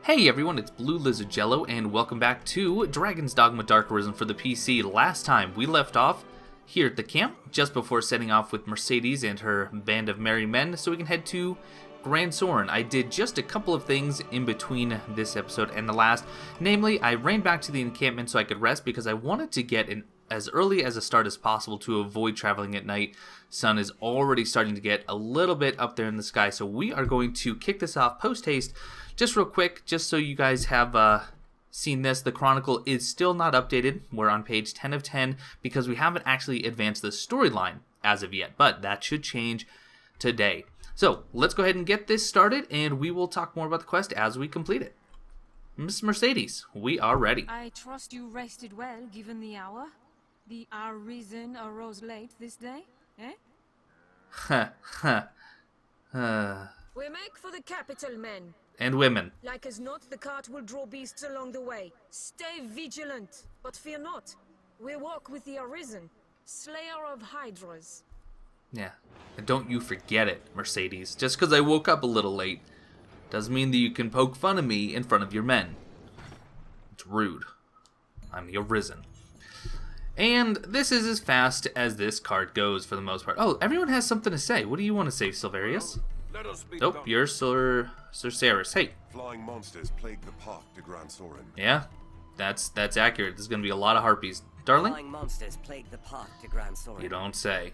Hey everyone, it's Blue Lizard Jello, and welcome back to Dragon Dogma Dark Arisen for the PC. Last time we left off here at the camp, just before setting off with Mercedes and her band of merry men, so we can head to Gran Soren. I did just a couple of things in between this episode and the last. Namely, I ran back to the encampment so I could rest because I wanted to get in as early as a start as possible to avoid traveling at night. Sun is already starting to get a little bit up there in the sky, so we are going to kick this off post-haste. Just real quick, just so you guys have seen this, the Chronicle is still not updated. We're on page 10 of 10 because we haven't actually advanced the storyline as of yet, but that should change today. So let's go ahead and get this started, and we will talk more about the quest as we complete it. Miss Mercedes, we are ready. I trust you rested well, given the hour. The Arisen arose late this day, eh? We make for the capital, men. And women. Like as not, the cart will draw beasts along the way. Stay vigilant, but fear not. We walk with the Arisen, slayer of hydras. Yeah, and don't you forget it, Mercedes. Just because I woke up a little late doesn't mean that you can poke fun of me in front of your men. It's rude. I'm the Arisen. And this is as fast as this card goes for the most part. Oh, everyone has something to say. What do you want to say, Silverius? Oh, you're Sir Ceres. Hey. Flying monsters plague the path to Gran Soren. Yeah, that's accurate. There's going to be a lot of harpies. Darling? Flying monsters plague the path to Gran Soren. You don't say.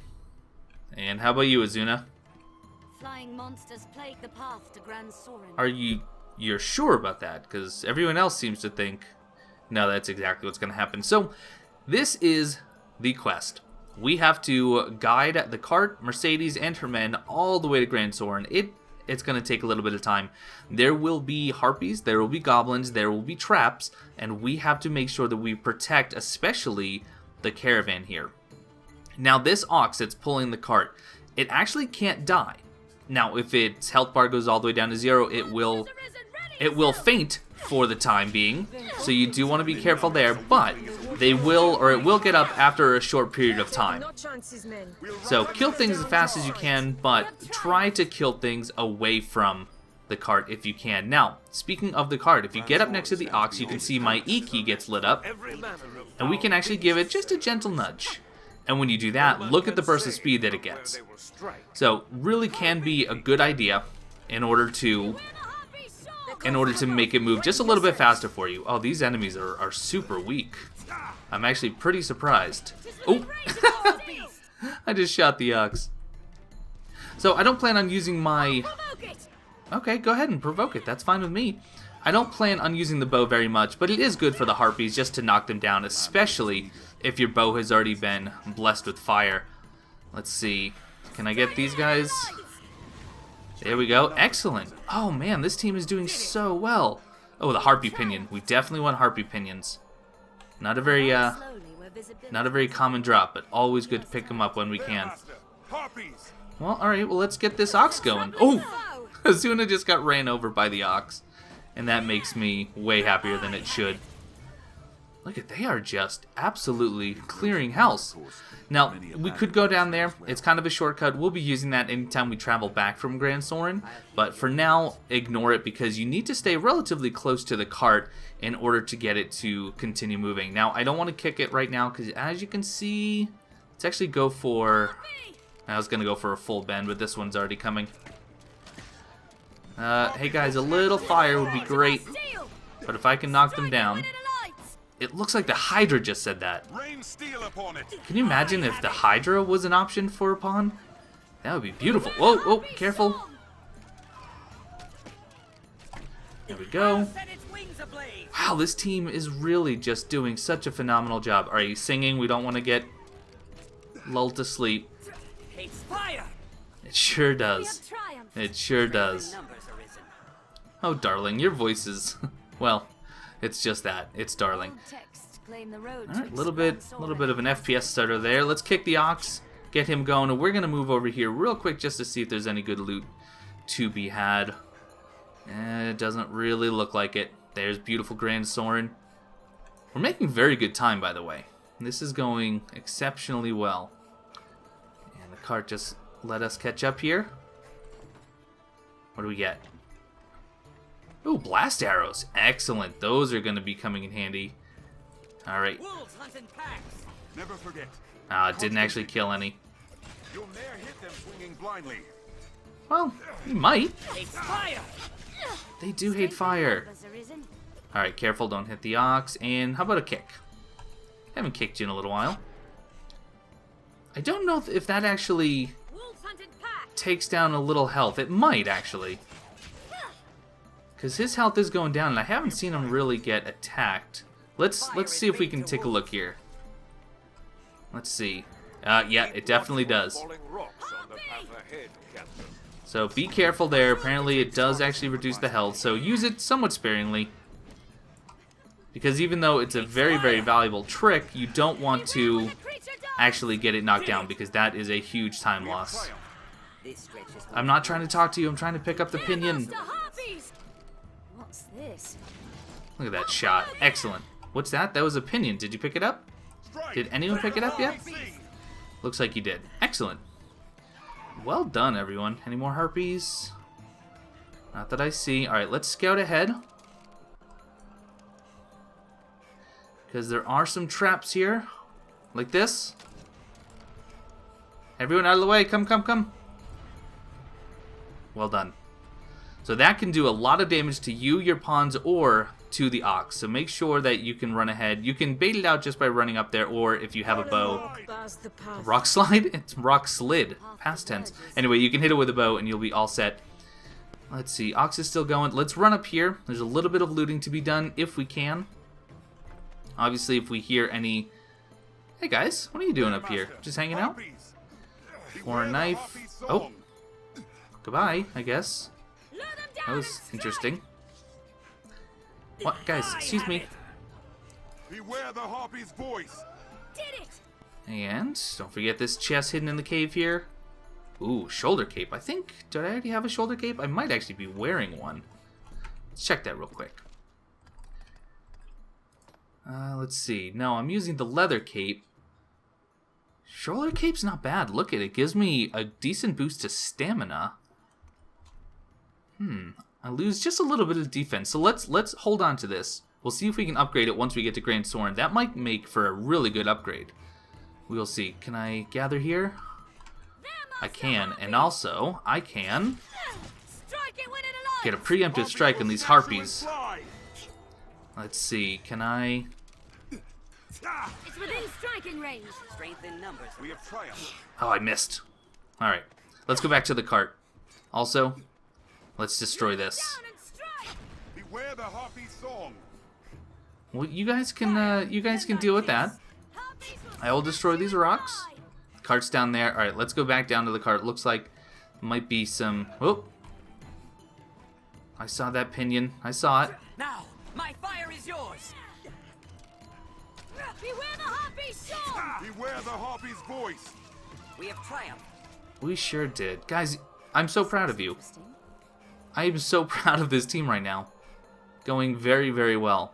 And how about you, Azuna? Flying monsters plague the path to Gran Soren. You're sure about that? Because everyone else seems to think, no, that's exactly what's going to happen. So, this is the quest. We have to guide the cart, Mercedes, and her men all the way to Gran Soren. It's going to take a little bit of time. There will be harpies, there will be goblins, there will be traps, and we have to make sure that we protect especially the caravan here. Now this ox that's pulling the cart, it actually can't die. Now if its health bar goes all the way down to 0, it will faint for the time being. So you do want to be careful there, but it will get up after a short period of time. So kill things as fast as you can, but try to kill things away from the cart if you can. Now, speaking of the cart, if you get up next to the ox, you can see my E key gets lit up, and we can actually give it just a gentle nudge. And when you do that, look at the burst of speed that it gets. So really can be a good idea in order to make it move just a little bit faster for you. Oh, these enemies are super weak. I'm actually pretty surprised. Oh, I just shot the ox. So I don't plan on using my... Okay, go ahead and provoke it. That's fine with me. I don't plan on using the bow very much, but it is good for the harpies just to knock them down, especially if your bow has already been blessed with fire. Let's see. Can I get these guys? There we go. Excellent. Oh man, this team is doing so well. Oh, the harpy pinion. We definitely want harpy pinions. Not a very common drop, but always good to pick them up when we can. Well, all right. Well, let's get this ox going. Oh, Azuna just got ran over by the ox, and that makes me way happier than it should. Look at, they are just absolutely clearing house. Now, we could go down there. It's kind of a shortcut. We'll be using that anytime we travel back from Gran Soren. But for now, ignore it because you need to stay relatively close to the cart in order to get it to continue moving. Now, I don't want to kick it right now because as you can see, let's actually go for... I was going to go for a full bend, but this one's already coming. Hey guys, a little fire would be great. But if I can knock them down... It looks like the Hydra just said that. Can you imagine if the Hydra was an option for a pawn? That would be beautiful. Whoa, whoa, careful. There we go. Wow, this team is really just doing such a phenomenal job. Are you singing? We don't want to get lulled to sleep. It sure does. It sure does. Oh, darling, your voice is... well... It's just that. It's darling. Alright, a little bit of an FPS starter there. Let's kick the ox, get him going, and we're going to move over here real quick just to see if there's any good loot to be had. It doesn't really look like it. There's beautiful Gran Soren. We're making very good time, by the way. This is going exceptionally well. And the cart just let us catch up here. What do we get? Ooh, blast arrows. Excellent. Those are going to be coming in handy. All right. Wolves hunt in packs. Never forget. Ah, it didn't actually kill any. You'll ne'er hit them swinging blindly. Well, you might. It's fire. They do hate fire. Numbers, Arisen. All right, careful. Don't hit the ox. And how about a kick? Haven't kicked you in a little while. I don't know if that actually Wolves hunt in packs. takes down a little health. It might, actually. Because his health is going down, and I haven't seen him really get attacked. Let's see if we can take a look here. Let's see. Yeah, it definitely does. Falling rocks on the path ahead, Captain. So be careful there. Apparently it does actually reduce the health, so use it somewhat sparingly. Because even though it's a very, very valuable trick, you don't want to actually get it knocked down, because that is a huge time loss. This stretches. I'm not trying to talk to you, I'm trying to pick up the pinion. Master Harpies. What's this? Look at that shot. Excellent. What's that? That was a pinion. Did you pick it up? Did anyone pick it up yet? Looks like you did. Excellent. Well done, everyone. Any more harpies? Not that I see. Alright, let's scout ahead. Because there are some traps here. Like this. Everyone out of the way. Come, come, come. Well done. So that can do a lot of damage to you, your pawns, or to the ox. So make sure that you can run ahead. You can bait it out just by running up there, or if you have a bow. Bars the path. Rock slide? It's rock slid. Past tense. Anyway, you can hit it with a bow and you'll be all set. Let's see. Ox is still going. Let's run up here. There's a little bit of looting to be done if we can. Obviously, if we hear any... Hey guys, what are you doing up here? Just hanging out? For a knife. Oh. Goodbye, I guess. That was interesting. What? Guys, excuse me. Beware the Harpy's voice. Did it. And don't forget this chest hidden in the cave here. Ooh, shoulder cape. I think, did I already have a shoulder cape? I might actually be wearing one. Let's check that real quick. Let's see. No, I'm using the leather cape. Shoulder cape's not bad. Look at it. It gives me a decent boost to stamina. I lose just a little bit of defense. So let's hold on to this. We'll see if we can upgrade it once we get to Gran Soren. That might make for a really good upgrade. We'll see. Can I gather here? I can. And also, I can Strike it when it alive. get a preemptive strike on these harpies. Let's see. Can I... It's within striking range. Strength in numbers. We have triumphed. Oh, I missed. Alright. Let's go back to the cart. Also, let's destroy this. Down and strike. Beware the Harpy's song. Well, you guys can deal with that. Harpies will I will destroy these rocks. fly. Cart's down there. Alright, let's go back down to the cart. Looks like might be some... Oh! I saw that pinion. I saw it. Now, my fire is yours. Beware the Harpies song. Beware the Harpy's voice. We have triumphed. We sure did. Guys, I'm so proud of you. I am so proud of this team right now. Going very, very well.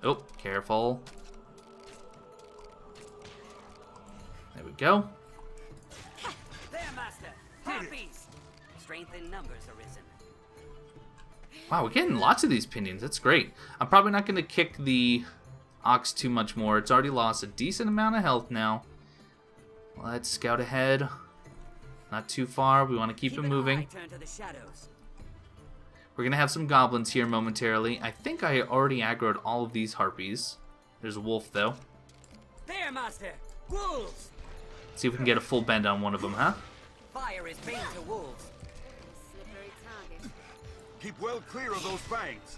Oh, careful. There we go. There, Master. Harpies. Strength in numbers, Arisen. Wow, we're getting lots of these pinions. That's great. I'm probably not going to kick the ox too much more. It's already lost a decent amount of health now. Let's scout ahead. Not too far. We want to keep it an moving. eye turned to the shadows. We're going to have some goblins here momentarily. I think I already aggroed all of these harpies. There's a wolf, though. There, Master. Wolves. See if we can get a full bend on one of them, huh? Fire is bane to wolves. Slippery target. Keep well clear of those fangs.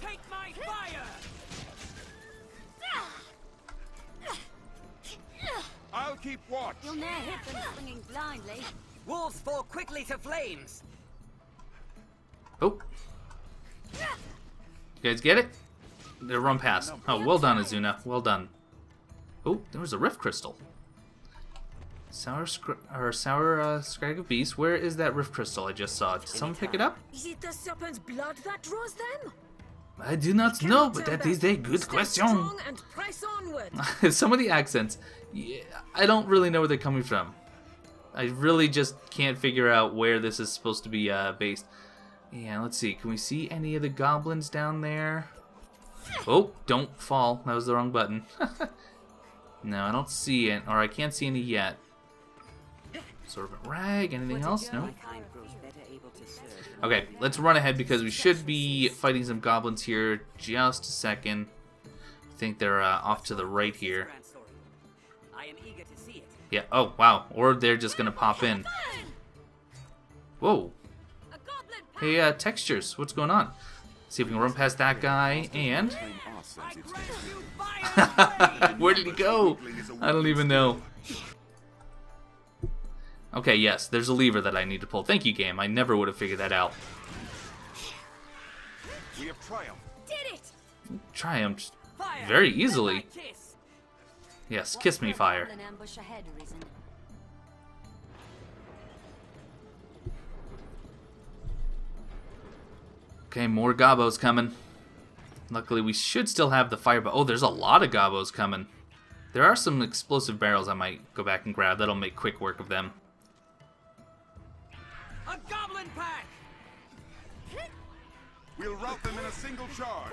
Take my fire. I'll keep watch. You'll ne'er hit them swinging blindly. Wolves fall quickly to flames. Oh. You guys get it? They run past. Oh, well done, Azuna. Well done. Oh, there was a rift crystal. Sour scrag of beast. Where is that rift crystal I just saw? Did someone pick it up? Is it the serpent's blood that draws them? I do not know, but that is a good Stay question. strong and press onward. Some of the accents, yeah, I don't really know where they're coming from. I really just can't figure out where this is supposed to be based. Yeah, let's see. Can we see any of the goblins down there? Oh, don't fall. That was the wrong button. No, I don't see it. Or I can't see any yet. Sorbent rag. Anything else? No. Okay, let's run ahead because we should be fighting some goblins here. Just a second. I think they're off to the right here. Gran Soren. I am eager to see it. Yeah. Oh, wow. Or they're just gonna pop in. Whoa. Hey, textures. What's going on? See if we can run past that guy and. I grant you fire! Where did he go? I don't even know. Okay, yes, there's a lever that I need to pull. Thank you, game. I never would have figured that out. We have triumphed. Did it! Triumphed Fire! very Let easily. my kiss. Yes, kiss me, fire. An ambush ahead, Arisen. Okay, more gobos coming. Luckily, we should still have the fire. But oh, there's a lot of gobos coming. There are some explosive barrels I might go back and grab. That'll make quick work of them. A goblin pack! We'll rout them in a single charge.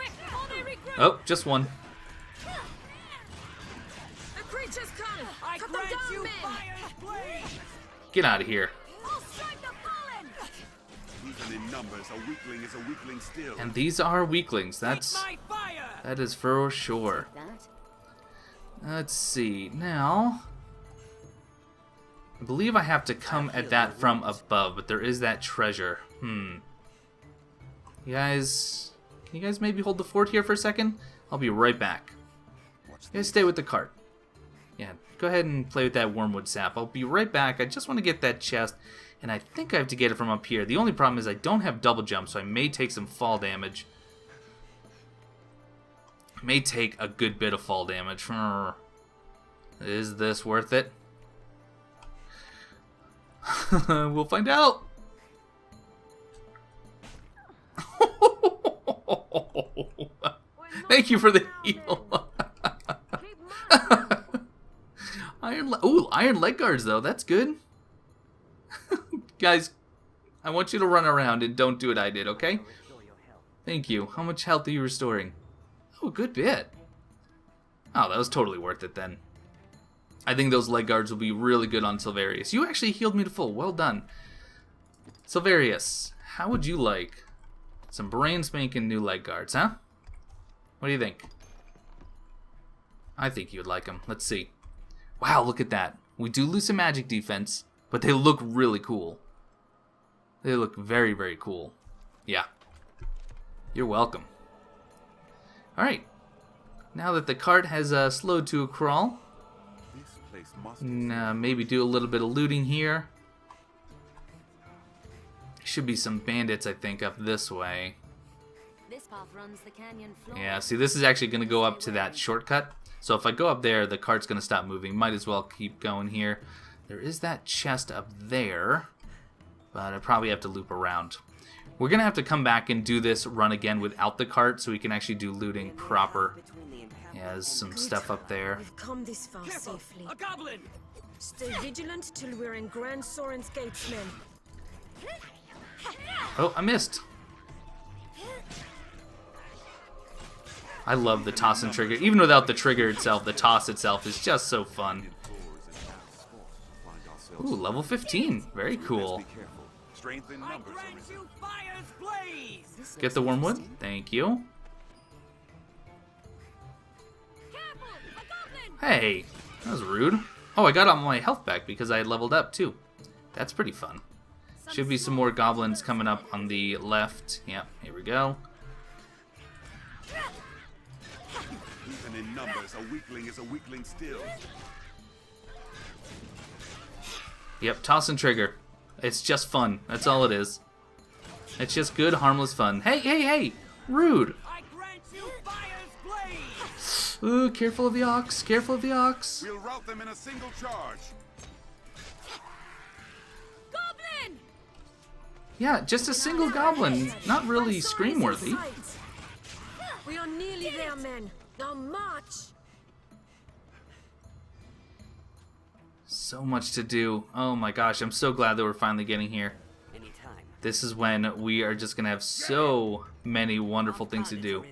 Oh, just one. The creatures come! I Cut them grant down, you men! fire's blaze! Get out of here. I'll strike the fallen! Even in numbers, a weakling is a weakling still. And these are weaklings. That's My fire! that is for sure. That? Let's see. Now, I believe I have to come at that from above, but there is that treasure. You guys, can you guys maybe hold the fort here for a second? I'll be right back. You guys stay with the cart. Yeah, go ahead and play with that wormwood sap. I'll be right back. I just want to get that chest, and I think I have to get it from up here. The only problem is I don't have double jump, so I may take some fall damage. May take a good bit of fall damage. Is this worth it? We'll find out. Thank you for the heal. Iron leg guards though. That's good. Guys, I want you to run around and don't do what I did, okay? Thank you. How much health are you restoring? Oh, a good bit. Oh, that was totally worth it then. I think those leg guards will be really good on Silverius. You actually healed me to full. Well done. Silverius, how would you like some brand spanking new leg guards, huh? What do you think? I think you'd like them. Let's see. Wow, look at that. We do lose some magic defense, but they look really cool. They look very, very cool. Yeah. You're welcome. Alright, now that the cart has slowed to a crawl, This place must maybe do a little bit of looting here. Should be some bandits, I think, up this way. This path runs the canyon floor. Yeah, see, this is actually going to go up to that shortcut. So if I go up there, the cart's going to stop moving. Might as well keep going here. There is that chest up there, but I probably have to loop around. We're going to have to come back and do this run again without the cart so we can actually do looting proper. Yeah, there's some stuff up there. We've come this far Careful! safely. A goblin! Stay vigilant till we're in Gran Soren's gates, men. Oh, I missed. I love the toss and trigger. Even without the trigger itself, the toss itself is just so fun. Ooh, level 15. Very cool. be careful. Strength in I numbers. grant you fire's blaze! Get the wormwood. Thank you. Hey, that was rude. Oh, I got all my health back because I had leveled up too. That's pretty fun. Should be some more goblins coming up on the left. Yep, here we go. Even in numbers, a weakling is a weakling still. Yep, toss and trigger. It's just fun. That's all it is. It's just good, harmless fun. Hey, hey, hey! Rude! I grant you fire's blaze! Ooh, careful of the ox. Careful of the ox. We'll rout them in a single charge. Goblin! Yeah, just a single goblin. Not really scream-worthy. We are nearly there, men. Now march! So much to do. Oh my gosh, I'm so glad that we're finally getting here. Anytime. This is when we are just going to have so many wonderful things to do.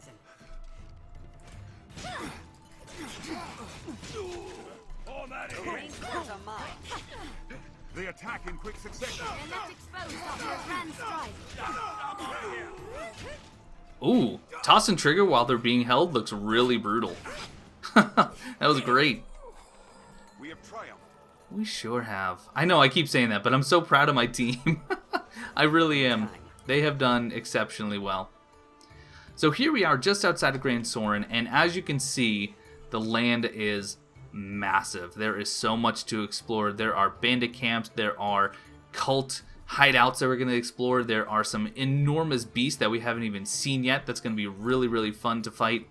They attack in quick succession. They're left exposed after a grand strike. Ooh, toss and trigger while they're being held looks really brutal. That was great. We have triumphed. We sure have. I know I keep saying that, but I'm so proud of my team. I really am. They have done exceptionally well. So here we are just outside of Gran Soren, and as you can see, the land is massive. There is so much to explore. There are bandit camps, there are cult hideouts that we're going to explore, there are some enormous beasts that we haven't even seen yet that's going to be really, really fun to fight.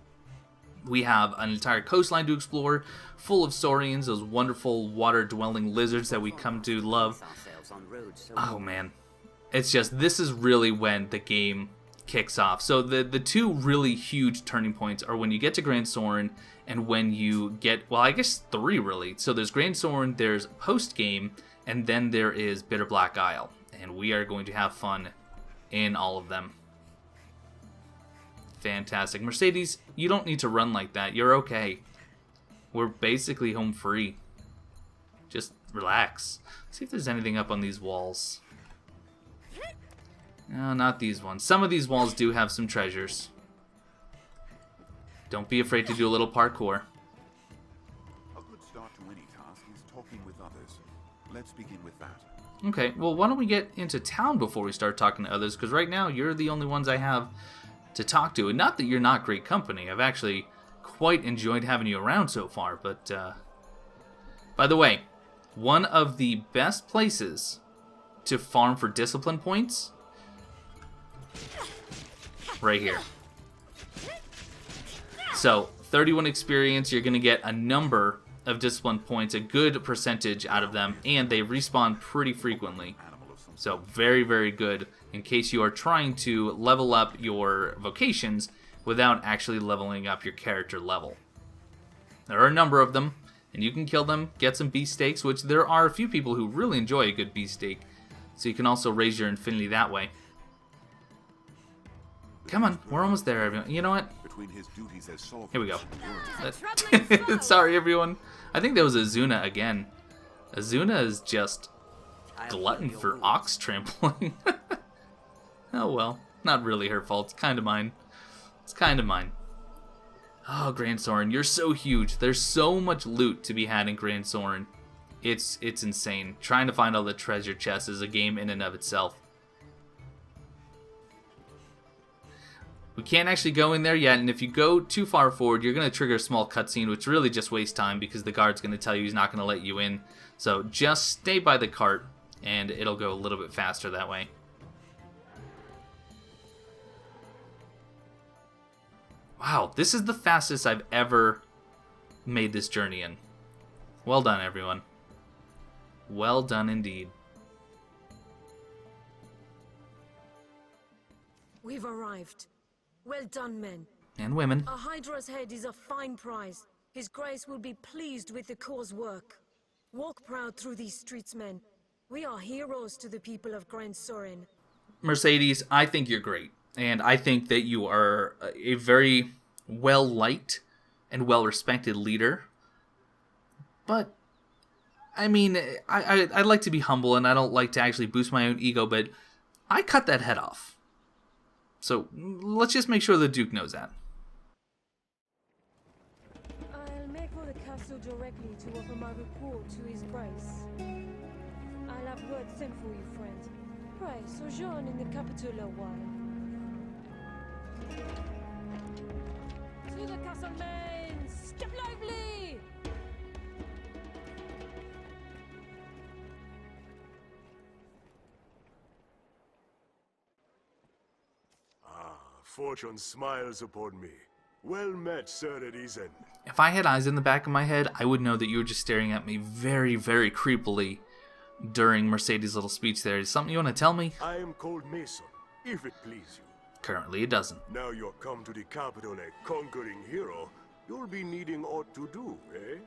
We have an entire coastline to explore, full of saurians, those wonderful water-dwelling lizards that we come to love. Oh man, it's just, this is really when the game kicks off. So the two really huge turning points are when you get to Gran Soren and when you get, well, I guess three really. So there's Gran Soren, there's post-game, and then there is Bitter Black Isle. And we are going to have fun in all of them. Fantastic. Mercedes, you don't need to run like that. You're okay. We're basically home free. Just relax. See if there's anything up on these walls. No, not these ones. Some of these walls do have some treasures. Don't be afraid to do a little parkour. A good start to any task is talking with others. Let's begin with that. Okay, well, why don't we get into town before we start talking to others? Because right now, you're the only ones I have to talk to. And not that you're not great company. I've actually quite enjoyed having you around so far. But, by the way, one of the best places to farm for discipline points, right here. So, 31 experience, you're going to get a number of discipline points, a good percentage out of them, and they respawn pretty frequently. So, very, very good in case you are trying to level up your vocations without actually leveling up your character level. There are a number of them, and you can kill them, get some beefsteaks, which there are a few people who really enjoy a good beefsteak, so you can also raise your infinity that way. Come on, we're almost there, everyone. You know what? Here we go. Sorry, everyone. I think that was Azuna again. Azuna is just glutton for ox trampling. Oh well, not really her fault. It's kind of mine. It's kind of mine. Oh, Gran Soren, you're so huge. There's so much loot to be had in Gran Soren. It's insane. Trying to find all the treasure chests is a game in and of itself. We can't actually go in there yet, and if you go too far forward, you're going to trigger a small cutscene, which really just wastes time because the guard's going to tell you he's not going to let you in. So just stay by the cart, and it'll go a little bit faster that way. Wow, this is the fastest I've ever made this journey in. Well done, everyone. Well done indeed. We've arrived. Well done, men. And women. A Hydra's head is a fine prize. His Grace will be pleased with the cause work. Walk proud through these streets, men. We are heroes to the people of Gran Soren. Mercedes, I think you're great. And I think that you are a very well-liked and well-respected leader. But, I mean, I like to be humble and I don't like to actually boost my own ego, but I cut that head off. So, let's just make sure the Duke knows that. I'll make for the castle directly to offer my report to His Grace. I'll have word sent for you, friend. Pray, sojourn in the capital a while. To the castle, men! Step lively! Fortune smiles upon me. Well met, Sir Arisen. If I had eyes in the back of my head, I would know that you were just staring at me very, very creepily during Mercedes' little speech there. Is something you want to tell me? I am called Mason, if it please you. Currently, it doesn't. Now you're come to the capital a conquering hero, you'll be needing aught to do, eh?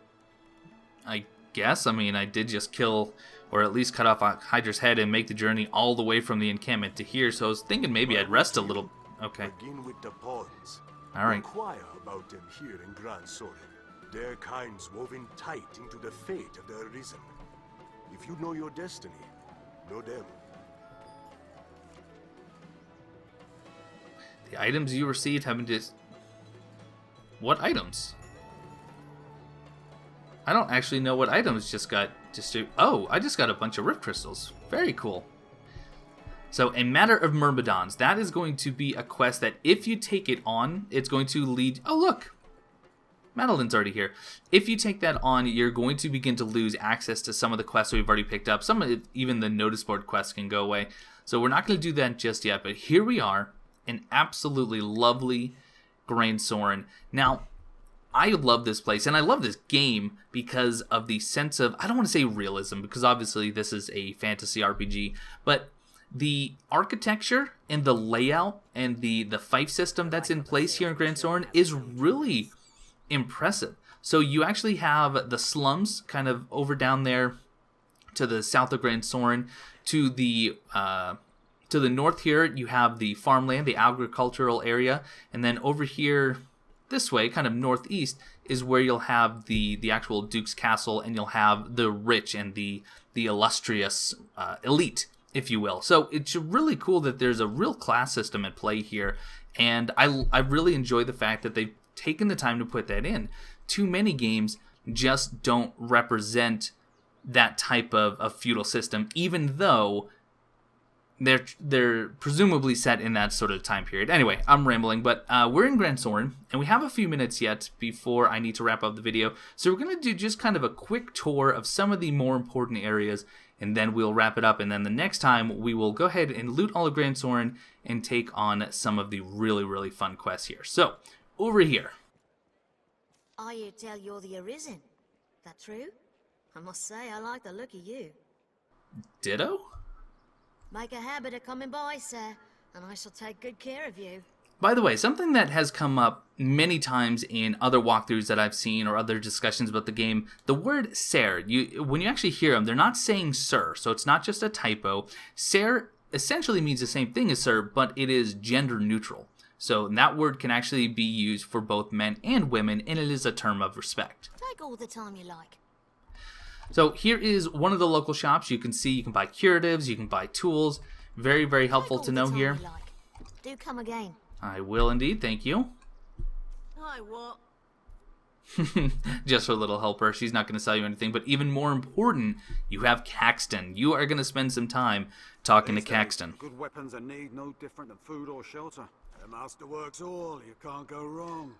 I guess. I mean, I did just kill, or at least cut off Hydra's head and make the journey all the way from the encampment to here, so I was thinking maybe I'd rest a little. Okay. Begin with the pawns. Alright. Inquire about them here in Gran Soren. Their kinds woven tight into the fate of the Arisen. If you know your destiny, know them. The items you received have been just... What items? I don't actually know what items just got distributed. Oh, I just got a bunch of rift crystals. Very cool. So, a Matter of Myrmidons. That is going to be a quest that if you take it on, it's going to lead... Oh, look! Madeline's already here. If you take that on, you're going to begin to lose access to some of the quests we've already picked up. Some of it, even the notice board quests can go away. So, we're not going to do that just yet. But here we are. An absolutely lovely Gran Soren. Now, I love this place, and I love this game because of the sense of, I don't want to say realism, because obviously this is a fantasy RPG, but the architecture and the layout and the fight system that's in place here in Gran Soren is really impressive. So you actually have the slums kind of over down there to the south of Gran Soren. To the north here, you have the farmland, the agricultural area, and then over here this way, kind of northeast, is where you'll have the actual Duke's Castle, and you'll have the rich and the illustrious elite, if you will. So it's really cool that there's a real class system at play here, and I really enjoy the fact that they've taken the time to put that in. Too many games just don't represent that type of feudal system, even though they're presumably set in that sort of time period. Anyway, I'm rambling, but we're in Gran Soren, and we have a few minutes yet before I need to wrap up the video. So we're going to do just kind of a quick tour of some of the more important areas, and then we'll wrap it up. And then the next time, we will go ahead and loot all of Gran Soren and take on some of the really, really fun quests here. So, over here. I tell you're the Arisen. That true? I must say, I like the look of you. Ditto? Make a habit of coming by, sir, and I shall take good care of you. By the way, something that has come up many times in other walkthroughs that I've seen or other discussions about the game, the word "sir," when you actually hear them, they're not saying "sir," so it's not just a typo. "Sir" essentially means the same thing as "sir," but it is gender neutral. So that word can actually be used for both men and women, and it is a term of respect. Take all the time you like. So here is one of the local shops. You can see you can buy curatives, you can buy tools. Very, very helpful to know here. Do come again. I will indeed, thank you. Hi, what? Just her little helper. She's not going to sell you anything, but even more important, you have Caxton. You are going to spend some time talking to Caxton. Good weapons are need no different than food or shelter. The master works all, you can't go wrong.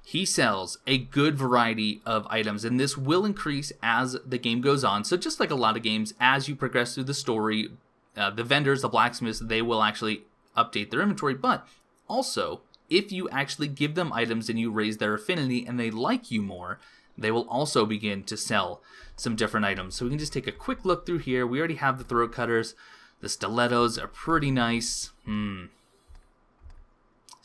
He sells a good variety of items, and this will increase as the game goes on. So just like a lot of games, as you progress through the story, the vendors, the blacksmiths, they will actually update their inventory. But also, if you actually give them items and you raise their affinity and they like you more, they will also begin to sell some different items. So we can just take a quick look through here. We already have the throat cutters. The stilettos are pretty nice.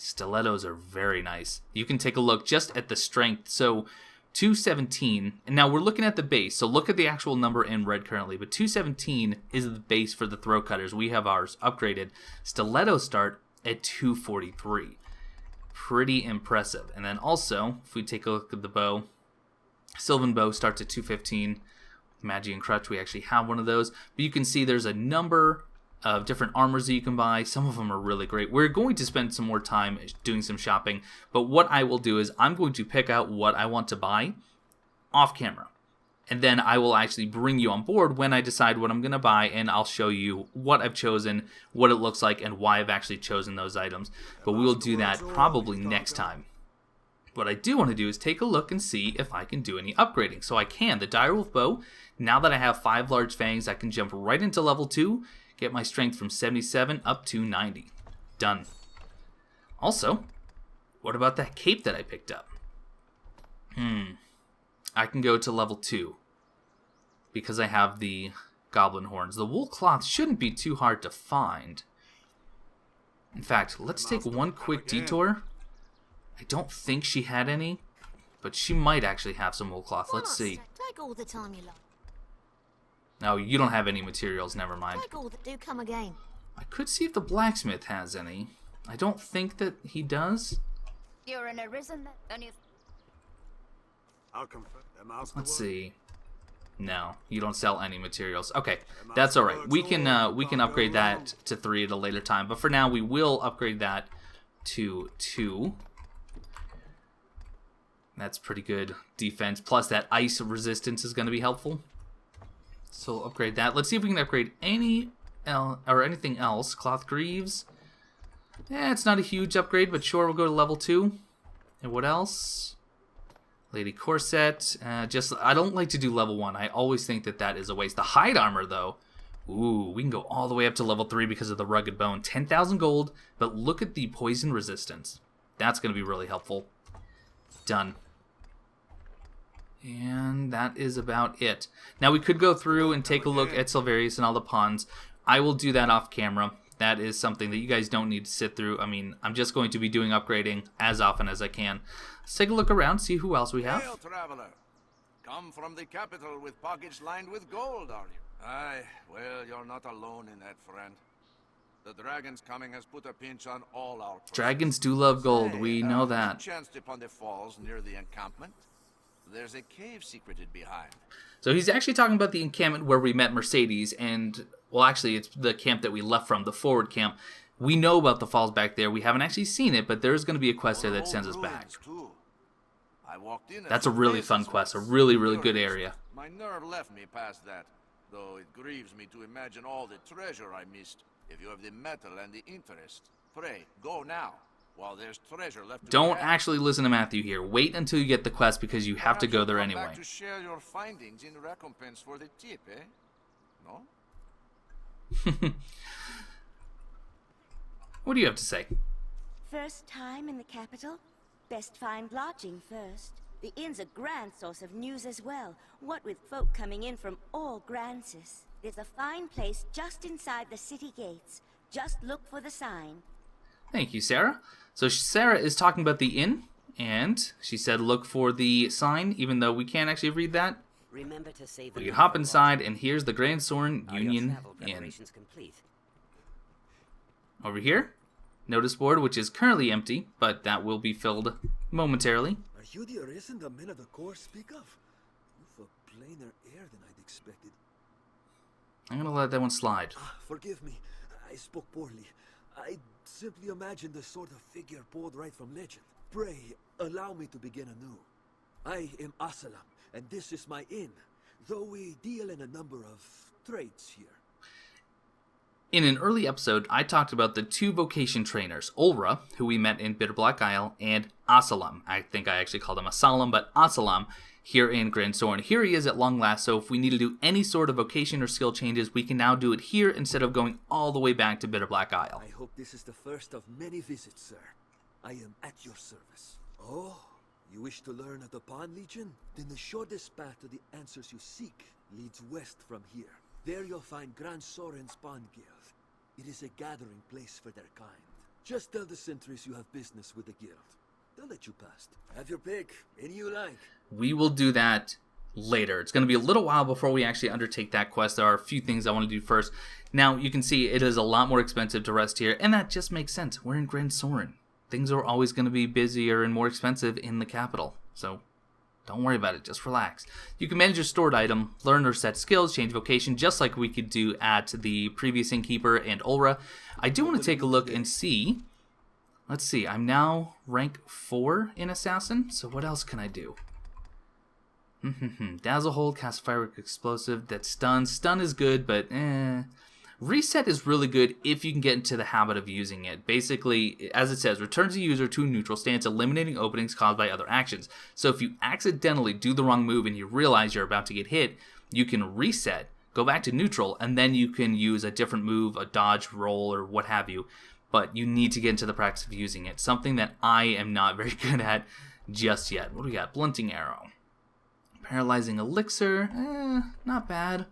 Stilettos are very nice. You can take a look just at the strength. So 217, and now we're looking at the base. So look at the actual number in red currently, but 217 is the base for the throat cutters. We have ours upgraded. Stilettos start at 243. Pretty impressive. And then also, if we take a look at the bow, Sylvan bow starts at 215. Magi and Crutch, we actually have one of those. But you can see there's a number of different armors that you can buy. Some of them are really great. We're going to spend some more time doing some shopping, but what I will do is I'm going to pick out what I want to buy off camera, and then I will actually bring you on board when I decide what I'm going to buy, and I'll show you what I've chosen, what it looks like, and why I've actually chosen those items. But we will do that probably next time. What I do want to do is take a look and see if I can do any upgrading. So I can. The direwolf bow, now that I have 5 large fangs, I can jump right into level 2, get my strength from 77 up to 90. Done. Also, what about that cape that I picked up? I can go to level 2 because I have the goblin horns. The wool cloth shouldn't be too hard to find. In fact, let's take one quick detour. I don't think she had any, but she might actually have some wool cloth. Let's see. Take all the time you like. Oh, you don't have any materials, never mind. Take all that do come again. I could see if the blacksmith has any. I don't think that he does. You're an Arisen, don't you? I'll confirm. The master Let's works. see. No, you don't sell any materials. Okay, that's all right. We can upgrade that to 3 at a later time, but for now we will upgrade that to 2. That's pretty good defense. Plus that ice resistance is going to be helpful. So we'll upgrade that. Let's see if we can upgrade anything else. Cloth greaves. Yeah, it's not a huge upgrade, but sure, we'll go to level 2. And what else? Lady corset. I don't like to do level 1. I always think that is a waste. The hide armor, though. Ooh, we can go all the way up to level 3 because of the rugged bone. 10,000 gold, but look at the poison resistance. That's going to be really helpful. Done. And that is about it. Now we could go through and take a look at Silverius and all the pawns. I will do that off camera. That is something that you guys don't need to sit through. I mean, I'm just going to be doing upgrading as often as I can. Let's take a look around, see who else we have. Hail, traveler. Come from the capital with pockets lined with gold, are you? Aye, well, you're not alone in that, friend. The dragon's coming has put a pinch on all our purses. Dragons do love gold, we know that. Chanced upon the falls near the encampment. There's a cave secreted behind. So he's actually talking about the encampment where we met Mercedes, and, well, actually, it's the camp that we left from, the forward camp. We know about the falls back there. We haven't actually seen it, but there's going to be a quest there that sends us back. I walked in. That's a really fun quest, a really, really good area. My nerve left me past that, though it grieves me to imagine all the treasure I missed. If you have the metal and the interest, pray, go now. While there's treasure left to Don't be had. actually listen to Matthew here. Wait until you get the quest because you have to go there Perhaps you'll come anyway. back to share your findings in recompense for the tip, eh? No? What do you have to say? First time in the capital? Best find lodging first. The inn's a grand source of news as well. What with folk coming in from all Gransys. There's a fine place just inside the city gates. Just look for the sign. Thank you, Sarah. So Sarah is talking about the inn, and she said look for the sign, even though we can't actually read that. Remember to save We can hop inside, and here's the Gran Soren Union Inn. Complete. Over here, notice board, which is currently empty, but that will be filled momentarily. Are you the Arisen the men of the Corps speak of? You've a plainer air than I'd expected. I'm going to let that one slide. Forgive me, I spoke poorly. I simply imagined the sort of figure pulled right from legend. Pray, allow me to begin anew. I am Asalam, and this is my inn, though we deal in a number of trades here. In an early episode, I talked about the 2 vocation trainers, Ulra, who we met in Bitterblack Isle, and Asalam. I think I actually called him Asalam, but Asalam here in Gran Soren. Here he is at long last, so if we need to do any sort of vocation or skill changes, we can now do it here instead of going all the way back to Bitterblack Isle. I hope this is the first of many visits, sir. I am at your service. Oh, you wish to learn of the Pawn Legion? Then the shortest path to the answers you seek leads west from here. There you'll find Gran Soren's Pawn Guild. It is a gathering place for their kind. Just tell the sentries you have business with the guild. They'll let you past. Have your pick, any you like. We will do that later. It's going to be a little while before we actually undertake that quest. There are a few things I want to do first. Now, you can see it is a lot more expensive to rest here, and that just makes sense. We're in Gran Soren. Things are always going to be busier and more expensive in the capital. So, don't worry about it. Just relax. You can manage your stored item, learn or set skills, change vocation, just like we could do at the previous innkeeper and Ulra. I do want to take a look and see. Let's see. I'm now rank 4 in Assassin. So what else can I do? Dazzle Hold, cast Firework Explosive. That stuns. Stun is good, but Reset is really good if you can get into the habit of using it. Basically, as it says, returns the user to a neutral stance, eliminating openings caused by other actions. So if you accidentally do the wrong move and you realize you're about to get hit, you can reset, go back to neutral, and then you can use a different move, a dodge, roll, or what have you. But you need to get into the practice of using it. Something that I am not very good at just yet. What do we got? Blunting Arrow. Paralyzing Elixir. Not bad.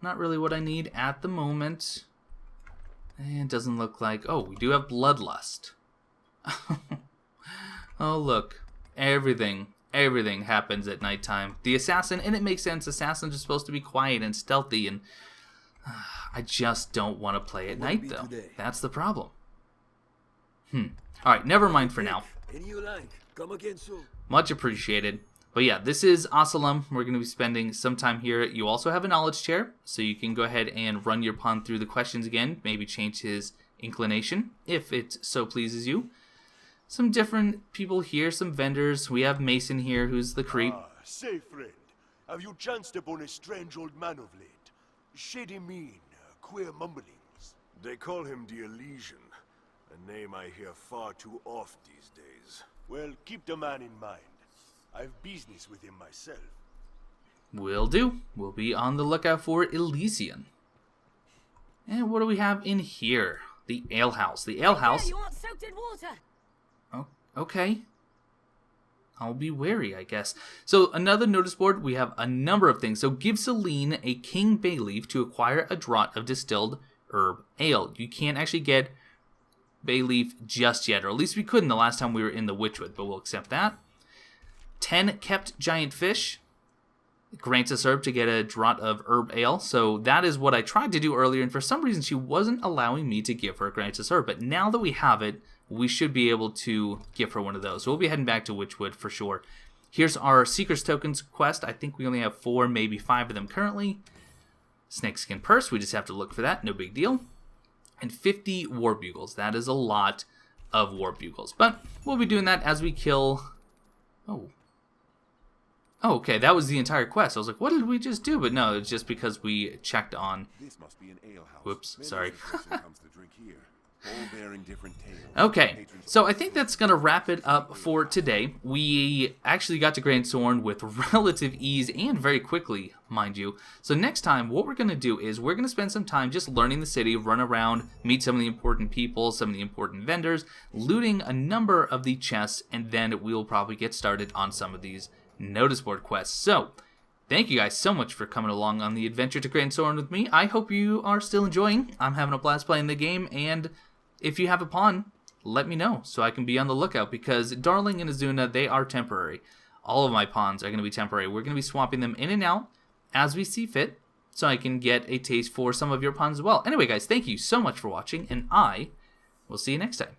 Not really what I need at the moment. And it doesn't look like... Oh, we do have Bloodlust. Oh, look. Everything everything happens at nighttime. The assassin, and it makes sense, assassins are supposed to be quiet and stealthy, and I just don't want to play at night, though. That's the problem. Alright, never mind for now. Come again soon. Much appreciated. But yeah, this is Asylum. We're going to be spending some time here. You also have a knowledge chair, so you can go ahead and run your pawn through the questions again. Maybe change his inclination, if it so pleases you. Some different people here, some vendors. We have Mason here, who's the creep. Say, friend, have you chanced upon a strange old man of late? Shady mien, queer mumblings. They call him the Elysian, a name I hear far too oft these days. Well, keep the man in mind. I've business with him myself. Will do. We'll be on the lookout for Elysian. And what do we have in here? The alehouse. The alehouse. You want soaked in water? Oh, okay. I'll be wary, I guess. So another notice board. We have a number of things. So give Celine a king bay leaf to acquire a draught of distilled herb ale. You can't actually get bay leaf just yet, or at least we couldn't the last time we were in the Witchwood, but we'll accept that. 10 kept giant fish. Gransys herb to get a draught of herb ale. So that is what I tried to do earlier, and for some reason she wasn't allowing me to give her a Gransys herb. But now that we have it, we should be able to give her one of those. So we'll be heading back to Witchwood for sure. Here's our Seeker's Tokens quest. I think we only have 4, maybe 5 of them currently. Snakeskin Purse, we just have to look for that, no big deal. And 50 War Bugles. That is a lot of War Bugles. But we'll be doing that as we kill... Oh, okay, that was the entire quest. I was like, what did we just do? But no, it's just because we checked on... This must be an alehouse. Whoops, sorry. Comes to drink here. All bearing different tales. Okay, so I think that's going to wrap it up for today. We actually got to Gran Soren with relative ease and very quickly, mind you. So next time, what we're going to do is we're going to spend some time just learning the city, run around, meet some of the important people, some of the important vendors, looting a number of the chests, and then we'll probably get started on some of these notice board quests. So, thank you guys so much for coming along on the adventure to Gran Soren with me. I hope you are still enjoying. I'm having a blast playing the game, and if you have a pawn, let me know so I can be on the lookout, because Darling and Azuna, they are temporary. All of my pawns are going to be temporary. We're going to be swapping them in and out as we see fit, so I can get a taste for some of your pawns as well. Anyway, guys, thank you so much for watching, and I will see you next time.